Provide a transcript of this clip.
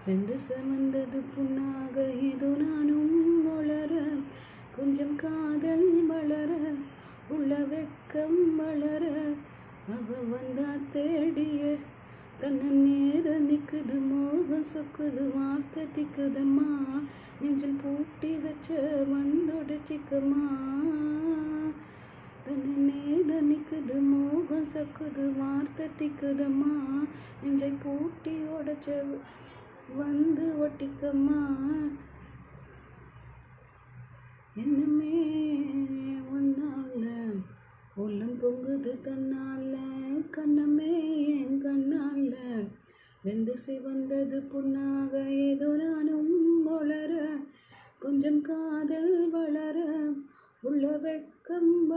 வெந்து செவந்தது புண்ணாக ஏதோ நானும் வளர, கொஞ்சம் காதல் வளர, உள்ள வெக்கம் வளர, அவ வந்தா தேடிய தன்னை நேர நிக்குது, மோகம் சொக்குது, வார்த்தை திக்குதம்மா, நெஞ்சில் பூட்டி வச்ச வந்தொடச்சிக்கம்மா. தன்னை நேர நிக்குது, மோகம் சொக்குது, வார்த்தை திக்குதம்மா, நெஞ்சை பூட்டி உடச்ச வந்து ஒட்டிக்கம்மா. என்னமே ஒன்னால உள்ளம் பொங்குது தன்னால, கண்ணமே என் கண்ணால வெந்து சிவந்தது புண்ணாக ஏதோ நானும் வளர, கொஞ்சம் காதல் வளர, உள்ள வெக்கம்